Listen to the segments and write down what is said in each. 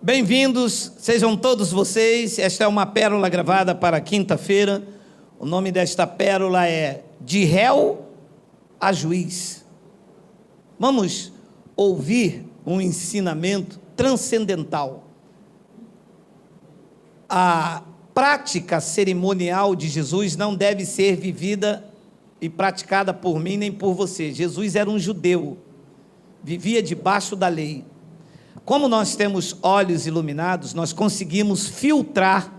Bem-vindos, sejam todos vocês. Esta é uma pérola gravada para quinta-feira. O nome desta pérola é De Réu a Juiz. Vamos ouvir um ensinamento transcendental. A prática cerimonial de Jesus não deve ser vivida e praticada por mim nem por você. Jesus era um judeu, vivia debaixo da lei. Como nós temos olhos iluminados, nós conseguimos filtrar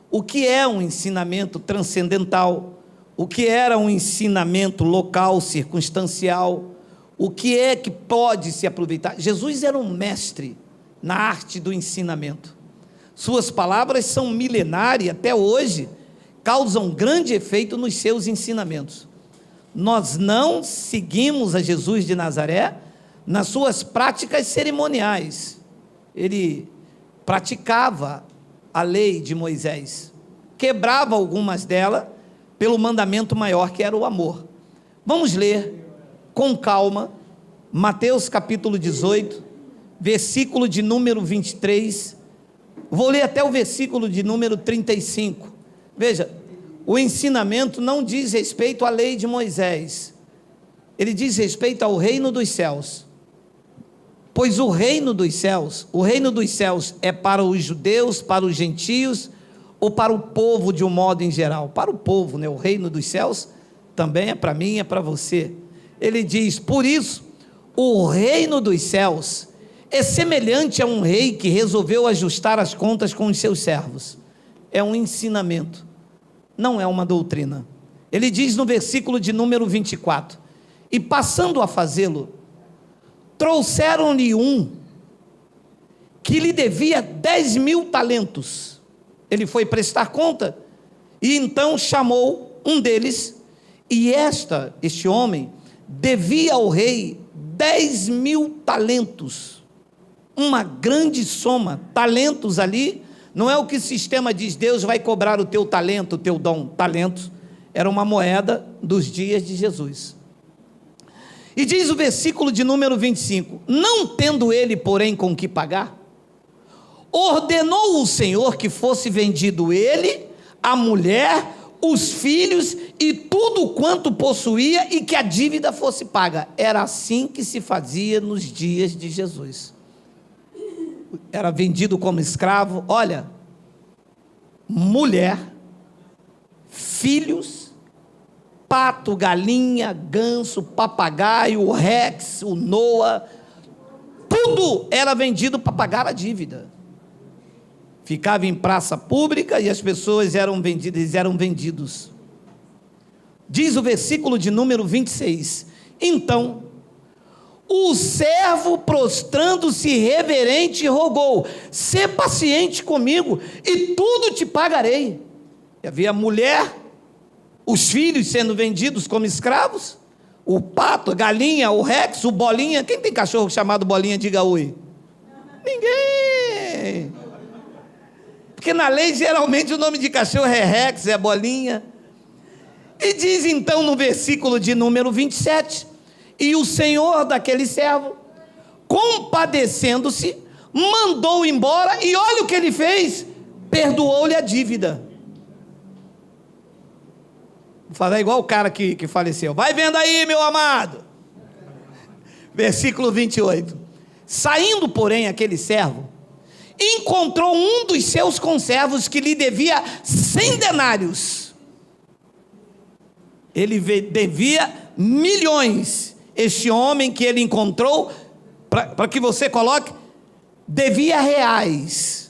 o que é um ensinamento transcendental, o que era um ensinamento local, circunstancial, o que é que pode se aproveitar. Jesus era um mestre na arte do ensinamento. Suas palavras são milenares e até hoje causam grande efeito nos seus ensinamentos. Nós não seguimos a Jesus de Nazaré nas suas práticas cerimoniais. Ele praticava a lei de Moisés, quebrava algumas delas pelo mandamento maior, que era o amor. Vamos ler com calma Mateus capítulo 18, versículo de número 23, vou ler até o versículo de número 35. Veja, o ensinamento não diz respeito à lei de Moisés, ele diz respeito ao reino dos céus. Pois o reino dos céus é para os judeus, para os gentios, ou para o povo de um modo em geral? Para o povo, né? O reino dos céus também é para mim, é para você. Ele diz, por isso, o reino dos céus é semelhante a um rei que resolveu ajustar as contas com os seus servos. É um ensinamento, não é uma doutrina. Ele diz no versículo de número 24, e passando a fazê-lo, trouxeram-lhe um que lhe devia 10.000 talentos. Ele foi prestar conta e então chamou um deles, e este homem devia ao rei 10.000 talentos, uma grande soma. Talentos ali não é o que o sistema diz, Deus vai cobrar o teu talento, o teu dom. Talentos era uma moeda dos dias de Jesus. E diz o versículo de número 25, não tendo ele, porém, com que pagar, ordenou o Senhor que fosse vendido ele, a mulher, os filhos e tudo quanto possuía, e que a dívida fosse paga. Era assim que se fazia nos dias de Jesus. Era vendido como escravo, olha, mulher, filhos, pato, galinha, ganso, papagaio, o Rex, o Noah, tudo era vendido para pagar a dívida. Ficava em praça pública e as pessoas eram vendidos. Diz o versículo de número 26, então, o servo prostrando-se reverente rogou, sê paciente comigo e tudo te pagarei. E havia mulher, os filhos sendo vendidos como escravos, o pato, a galinha, o Rex, o Bolinha. Quem tem cachorro chamado Bolinha, diga oi. Ninguém. Porque na lei geralmente o nome de cachorro é Rex, é Bolinha. E diz então no versículo de número 27, e o senhor daquele servo, compadecendo-se, mandou embora, e olha o que ele fez, perdoou-lhe a dívida. Vou falar igual o cara que faleceu. Vai vendo aí, meu amado. Versículo 28. Saindo, porém, aquele servo, encontrou um dos seus conservos que lhe devia 100 denários. Ele devia milhões. Este homem que ele encontrou, para que você coloque, devia reais.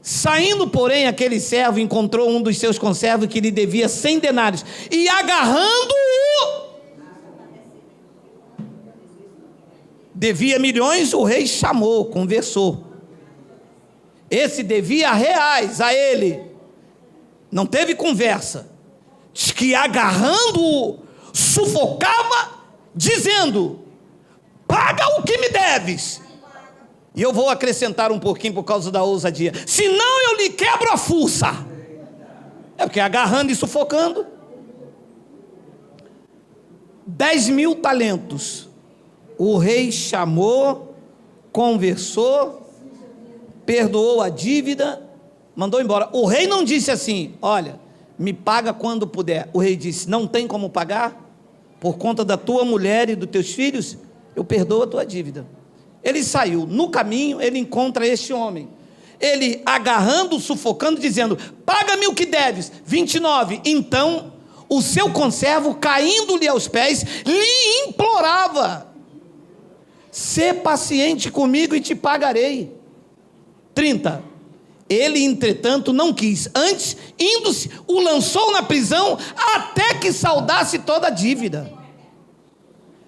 Saindo, porém, aquele servo encontrou um dos seus conservos que lhe devia 100 denários, e agarrando-o, devia milhões, o rei chamou, conversou. Esse devia reais a ele, não teve conversa, diz que agarrando-o, sufocava, dizendo, paga o que me deves. E eu vou acrescentar um pouquinho por causa da ousadia, senão eu lhe quebro a fuça. É porque agarrando e sufocando. 10.000 talentos. O rei chamou, conversou perdoou a dívida, mandou embora. O rei não disse assim: olha, me paga quando puder. O rei disse: não tem como pagar? Por conta da tua mulher e dos teus filhos, eu perdoo a tua dívida. Ele saiu, no caminho ele encontra este homem, ele agarrando, sufocando, dizendo: paga-me o que deves. 29, então o seu conservo, caindo-lhe aos pés, lhe implorava: sê paciente comigo e te pagarei. 30, ele entretanto não quis, antes, indo-se, o lançou na prisão, até que saldasse toda a dívida.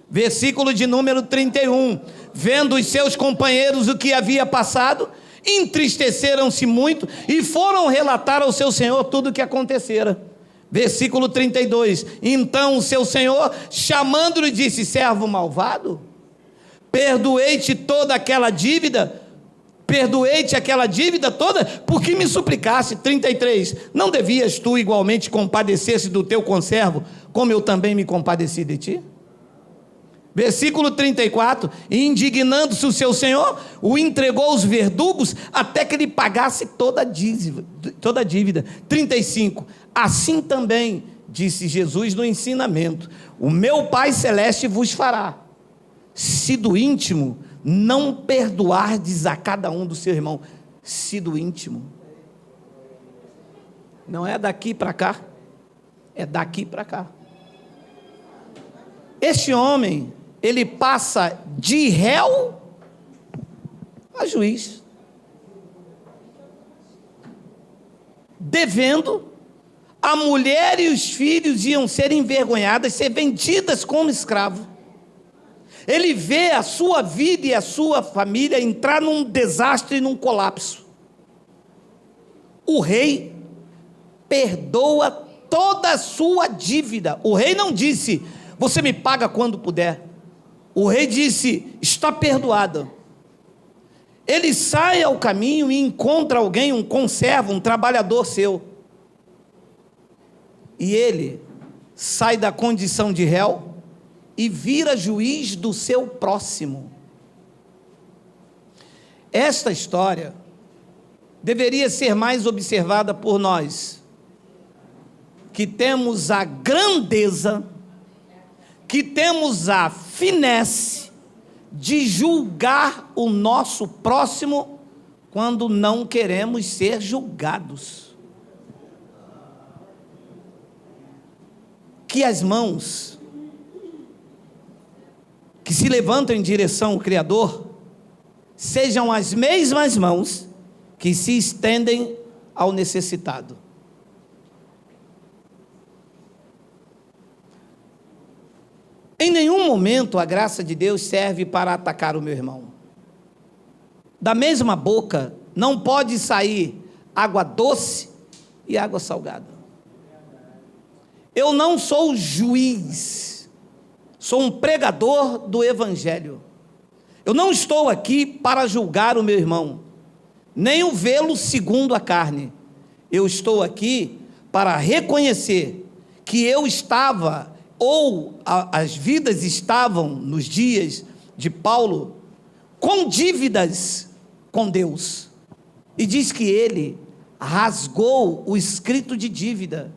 Versículo de número 31, vendo os seus companheiros o que havia passado, entristeceram-se muito, e foram relatar ao seu senhor tudo o que acontecera. Versículo 32, então o seu senhor, chamando-lhe, disse: servo malvado, perdoei-te aquela dívida toda, porque me suplicaste. 33, não devias tu igualmente compadecer-se do teu conservo, como eu também me compadeci de ti? Versículo 34, indignando-se o seu senhor, o entregou aos verdugos, até que ele pagasse toda a dívida. 35, assim também, disse Jesus no ensinamento, o meu Pai Celeste vos fará, se do íntimo não perdoardes a cada um do seu irmão. Se do íntimo, não é daqui para cá, é daqui para cá. Este homem, ele passa de réu a juiz, devendo. A mulher e os filhos iam ser envergonhadas, ser vendidas como escravo. Ele vê a sua vida e a sua família entrar num desastre, num colapso. O rei perdoa toda a sua dívida. O rei não disse: você me paga quando puder. O rei disse: está perdoada. Ele sai ao caminho e encontra alguém, um conservo, um trabalhador seu. E ele sai da condição de réu e vira juiz do seu próximo. Esta história deveria ser mais observada por nós, que temos a grandeza, que temos a finesse de julgar o nosso próximo quando não queremos ser julgados. Que as mãos que se levantam em direção ao Criador sejam as mesmas mãos que se estendem ao necessitado. Em nenhum momento a graça de Deus serve para atacar o meu irmão. Da mesma boca não pode sair água doce e água salgada. Eu não sou juiz, sou um pregador do Evangelho. Eu não estou aqui para julgar o meu irmão, nem o vê-lo segundo a carne. Eu estou aqui para reconhecer que eu estava, ou as vidas estavam, nos dias de Paulo, com dívidas com Deus. E diz que ele rasgou o escrito de dívida,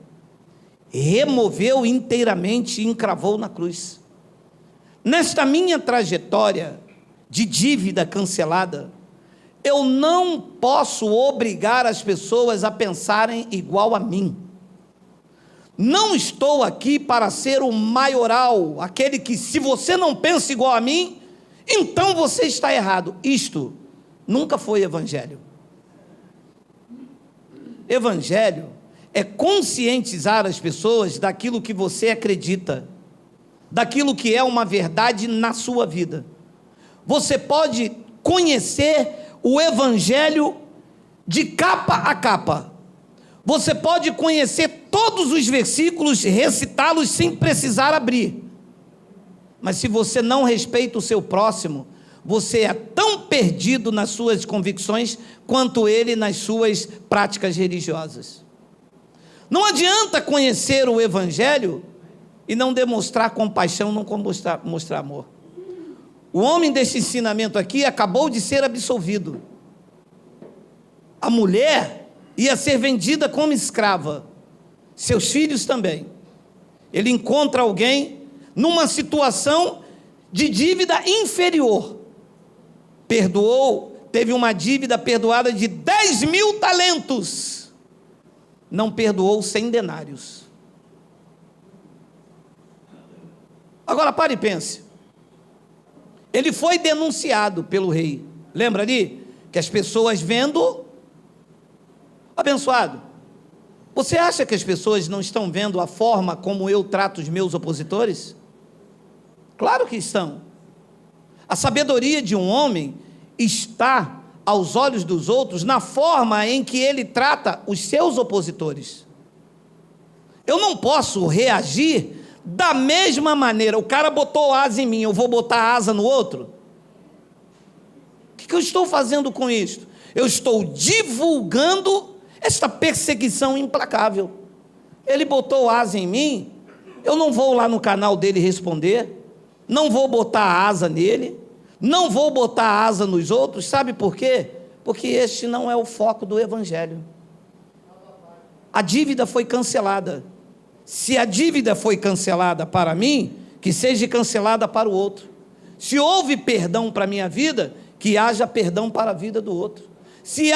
removeu inteiramente e encravou na cruz. Nesta minha trajetória de dívida cancelada, eu não posso obrigar as pessoas a pensarem igual a mim. Não estou aqui para ser o maioral, aquele que, se você não pensa igual a mim, então você está errado. Isto nunca foi evangelho. Evangelho é conscientizar as pessoas daquilo que você acredita, daquilo que é uma verdade na sua vida. Você pode conhecer o Evangelho de capa a capa. Você pode conhecer todos os versículos, recitá-los sem precisar abrir. Mas se você não respeita o seu próximo, você é tão perdido nas suas convicções quanto ele nas suas práticas religiosas. Não adianta conhecer o Evangelho e não demonstrar compaixão, não mostrar amor. O homem desse ensinamento aqui acabou de ser absolvido. A mulher ia ser vendida como escrava, seus filhos também. Ele encontra alguém numa situação de dívida inferior. Perdoou, teve uma dívida perdoada de 10.000 talentos. Não perdoou 100 denários. Agora pare e pense. Ele foi denunciado pelo rei. Lembra ali? Que as pessoas vendo... Abençoado, você acha que as pessoas não estão vendo a forma como eu trato os meus opositores? Claro que estão. A sabedoria de um homem está aos olhos dos outros na forma em que ele trata os seus opositores. Eu não posso reagir da mesma maneira. O cara botou asa em mim, eu vou botar asa no outro? O que eu estou fazendo com isto? Eu estou divulgando esta perseguição implacável. Ele botou asa em mim, eu não vou lá no canal dele responder, não vou botar asa nele, não vou botar asa nos outros. Sabe por quê? Porque este não é o foco do evangelho. A dívida foi cancelada. Se a dívida foi cancelada para mim, que seja cancelada para o outro. Se houve perdão para a minha vida, que haja perdão para a vida do outro. Se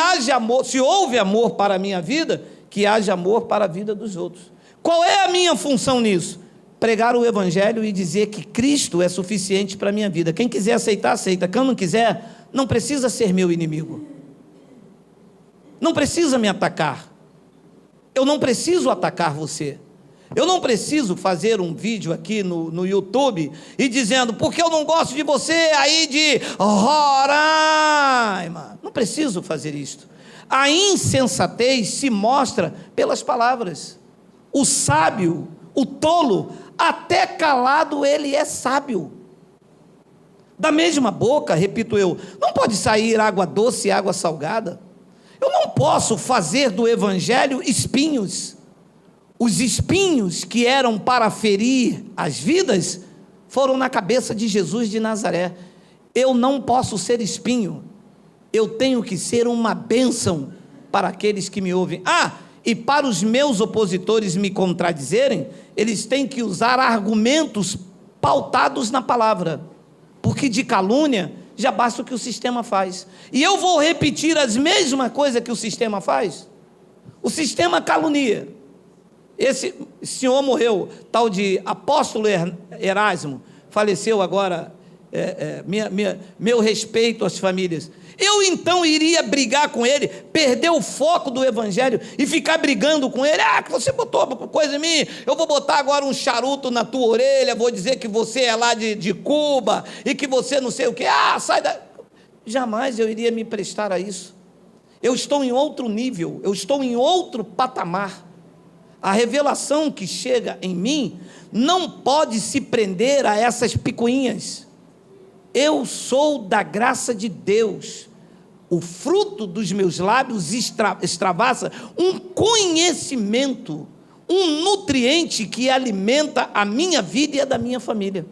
houve amor para a minha vida, que haja amor para a vida dos outros. Qual é a minha função nisso? Pregar o evangelho e dizer que Cristo é suficiente para a minha vida. Quem quiser aceitar, aceita. Quem não quiser, não precisa ser meu inimigo. Não precisa me atacar. Eu não preciso atacar você. Eu não preciso fazer um vídeo aqui no YouTube e dizendo, porque eu não gosto de você aí de Roraima. Não preciso fazer isto. A insensatez se mostra pelas palavras. O sábio, o tolo, até calado ele é sábio. Da mesma boca, repito eu, não pode sair água doce e água salgada. Eu não posso fazer do evangelho espinhos. Os espinhos que eram para ferir as vidas foram na cabeça de Jesus de Nazaré. Eu não posso ser espinho, eu tenho que ser uma bênção para aqueles que me ouvem. E para os meus opositores me contradizerem, eles têm que usar argumentos pautados na palavra, porque de calúnia já basta o que o sistema faz. E eu vou repetir as mesmas coisas que o sistema faz. O sistema calunia. Esse senhor morreu, tal de apóstolo Erasmo, faleceu agora, meu respeito às famílias. Eu então iria brigar com ele, perder o foco do evangelho e ficar brigando com ele. Que você botou coisa em mim, eu vou botar agora um charuto na tua orelha, vou dizer que você é lá de Cuba e que você não sei o que. Sai da... Jamais eu iria me prestar a isso. Eu estou em outro nível, eu estou em outro patamar. A revelação que chega em mim não pode se prender a essas picuinhas. Eu sou da graça de Deus. O fruto dos meus lábios extravasa um conhecimento, um nutriente que alimenta a minha vida e a da minha família.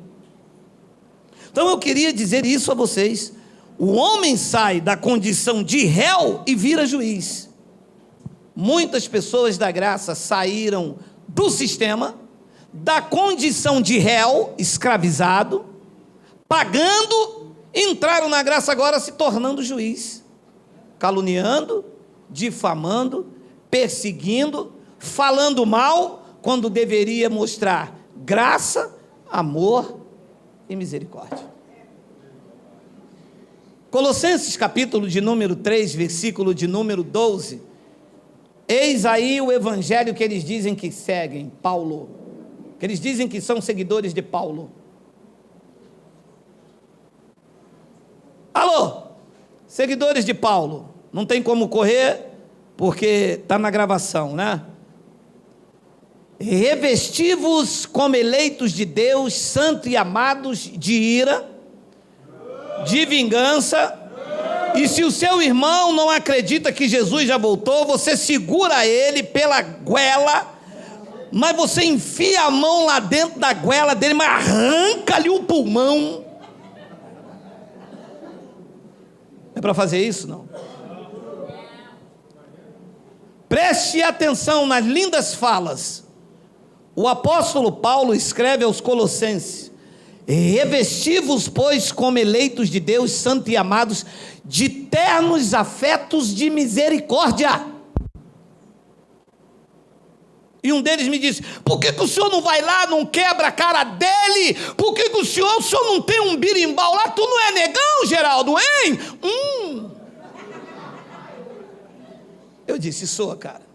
Então eu queria dizer isso a vocês. O homem sai da condição de réu e vira juiz. Muitas pessoas da graça saíram do sistema, da condição de réu, escravizado, pagando, entraram na graça agora se tornando juiz, caluniando, difamando, perseguindo, falando mal, quando deveria mostrar graça, amor e misericórdia. Colossenses capítulo de número 3, versículo de número 12, eis aí o evangelho que eles dizem que seguem, Paulo, que eles dizem que são seguidores de Paulo. Alô, seguidores de Paulo, não tem como correr, porque está na gravação, né? Revesti-vos como eleitos de Deus, santos e amados, de ira, de vingança. E se o seu irmão não acredita que Jesus já voltou, você segura ele pela goela, mas você enfia a mão lá dentro da goela dele, mas arranca-lhe o pulmão. É para fazer isso? Não. Preste atenção nas lindas falas. O apóstolo Paulo escreve aos Colossenses: revesti-vos, pois, como eleitos de Deus, santos e amados, de ternos afetos de misericórdia. E um deles me disse: por que o senhor não vai lá, não quebra a cara dele? Por que o senhor não tem um birimbau lá? Tu não é negão, Geraldo, hein? Eu disse: sou, cara.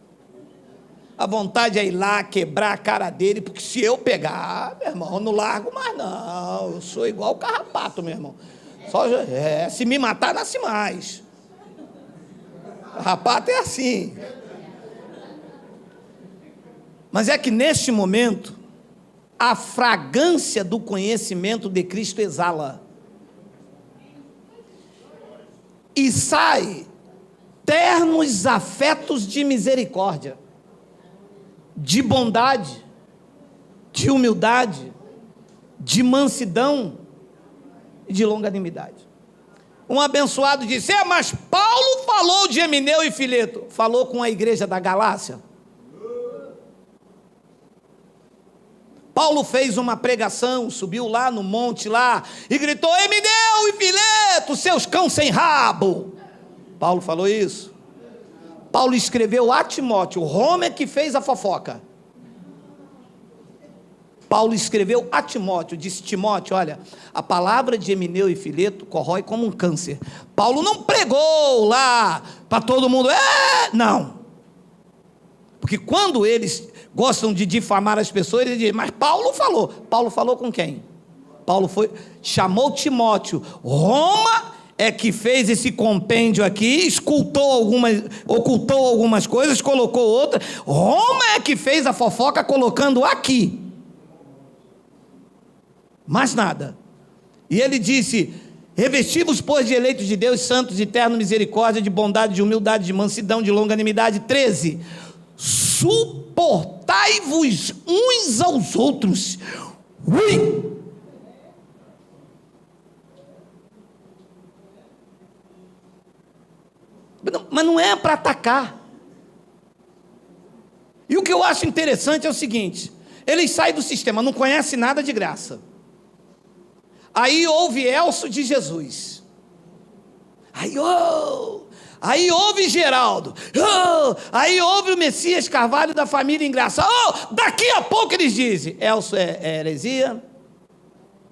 A vontade é ir lá, quebrar a cara dele, porque se eu pegar, meu irmão, eu não largo mais não. Eu sou igual o carrapato, meu irmão. Se me matar, nasce mais. Carrapato é assim. Mas é que neste momento, a fragrância do conhecimento de Cristo exala. E sai ternos afetos de misericórdia, de bondade, de humildade, de mansidão e de longanimidade. Um abençoado disse: mas Paulo falou de Emineu e Fileto. Falou com a igreja da Galácia. Paulo fez uma pregação, subiu lá no monte lá e gritou: Emineu e Fileto, seus cães sem rabo. Paulo falou isso. Paulo escreveu a Timóteo. Roma é que fez a fofoca. Paulo escreveu a Timóteo, disse: Timóteo, olha, a palavra de Emineu e Fileto corrói como um câncer. Paulo não pregou lá para todo mundo, não. Porque quando eles gostam de difamar as pessoas, eles dizem: mas Paulo falou. Paulo falou com quem? Paulo chamou Timóteo. Roma é que fez esse compêndio aqui, ocultou algumas coisas, colocou outras. Roma é que fez a fofoca colocando aqui. Mais nada. E ele disse: revesti-vos, pois, de eleitos de Deus, santos, de terno misericórdia, de bondade, de humildade, de mansidão, de longanimidade. 13. Suportai-vos uns aos outros. Ui! Mas não é para atacar. E o que eu acho interessante é o seguinte: eles saem do sistema, não conhecem nada de graça. Aí houve Elcio de Jesus. Aí houve Geraldo. Aí houve o Messias Carvalho da família Engraçada. Daqui a pouco eles dizem: Elcio é heresia,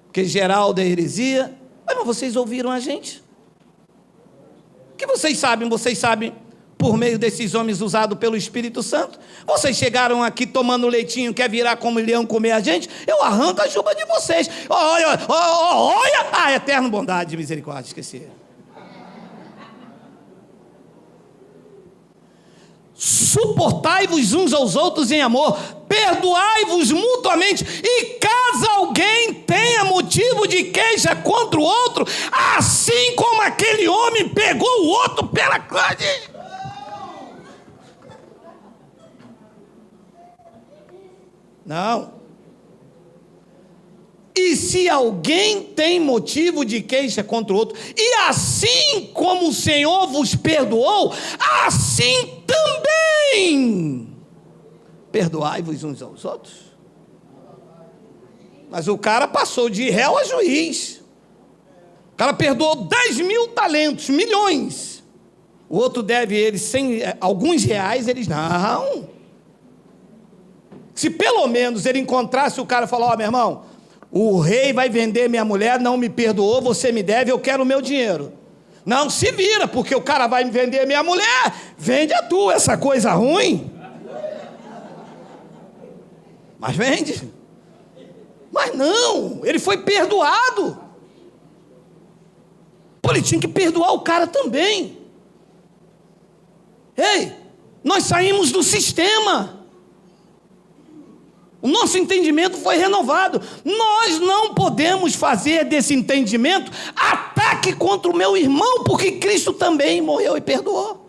porque Geraldo é heresia. Mas vocês ouviram a gente? O que vocês sabem? Vocês sabem por meio desses homens usados pelo Espírito Santo. Vocês chegaram aqui tomando leitinho, quer virar como leão comer a gente? Eu arranco a juba de vocês. Olha, eterno bondade e misericórdia, esqueci. Suportai-vos uns aos outros em amor, perdoai-vos mutuamente, e caso alguém tenha motivo de queixa contra o outro, assim como aquele homem pegou o outro pela carne. Não. E se alguém tem motivo de queixa contra o outro, e assim como o Senhor vos perdoou, assim também perdoai-vos uns aos outros. Mas o cara passou de réu a juiz. O cara perdoou 10 mil talentos, milhões. O outro deve eles alguns reais, eles não. Se pelo menos ele encontrasse o cara e falar: meu irmão, o rei vai vender minha mulher, não me perdoou, você me deve, eu quero o meu dinheiro. Não, se vira, porque o cara vai me vender minha mulher, vende a tua, essa coisa ruim. Mas vende. Mas não, ele foi perdoado. Pô, ele tinha que perdoar o cara também. Ei, nós saímos do sistema. O nosso entendimento foi renovado. Nós não podemos fazer desse entendimento ataque contra o meu irmão, porque Cristo também morreu e perdoou.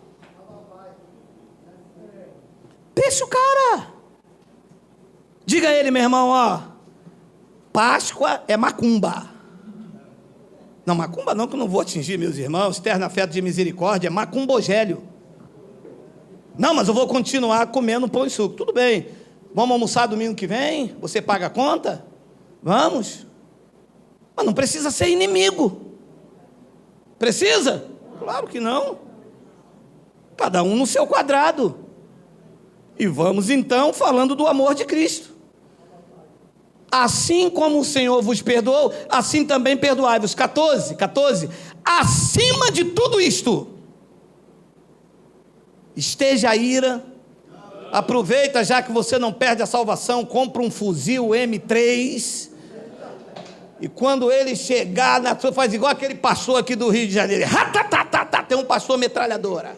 Deixa o cara. Diga a ele, meu irmão, Páscoa é macumba. Não, macumba não, que eu não vou atingir meus irmãos. Terno afeto de misericórdia, macumbogélio. Não, mas eu vou continuar comendo pão e suco. Tudo bem. Vamos almoçar domingo que vem? Você paga a conta? Vamos. Mas não precisa ser inimigo. Precisa? Claro que não. Cada um no seu quadrado. E vamos então falando do amor de Cristo. Assim como o Senhor vos perdoou, assim também perdoai-vos. 14. Acima de tudo isto, esteja a ira. Aproveita, já que você não perde a salvação, compra um fuzil M3. E quando ele chegar na sua, faz igual aquele pastor aqui do Rio de Janeiro. Tem um pastor metralhadora.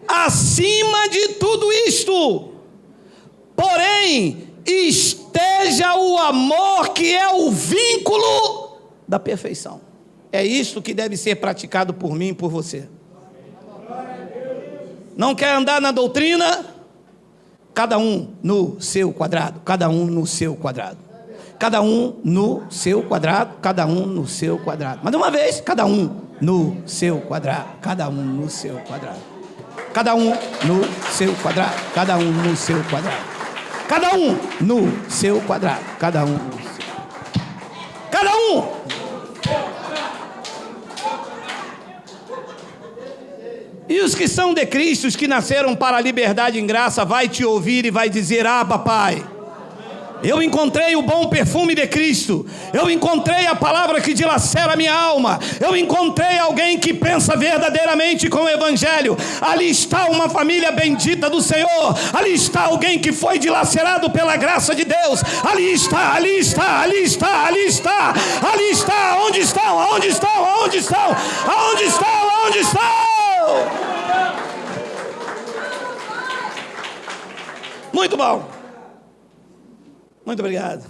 Acima de tudo isto, porém, esteja o amor, que é o vínculo da perfeição. É isto que deve ser praticado por mim e por você. Não quer andar na doutrina? Cada um no seu quadrado, cada um no seu quadrado. Cada um no seu quadrado, cada um no seu quadrado. Mais uma vez, cada um no seu quadrado, cada um no seu quadrado. Cada um no seu quadrado, cada um no seu quadrado. Cada um no seu quadrado, cada um no seu. Cada um. E os que são de Cristo, os que nasceram para a liberdade em graça, vai te ouvir e vai dizer: ah, papai, eu encontrei o bom perfume de Cristo, eu encontrei a palavra que dilacera a minha alma, eu encontrei alguém que pensa verdadeiramente com o Evangelho. Ali está uma família bendita do Senhor, ali está alguém que foi dilacerado pela graça de Deus, ali está, ali está, ali está, ali está, ali está. Onde estão? Aonde estão? Aonde estão? Aonde estão? Aonde estão? Muito bom. Muito obrigado.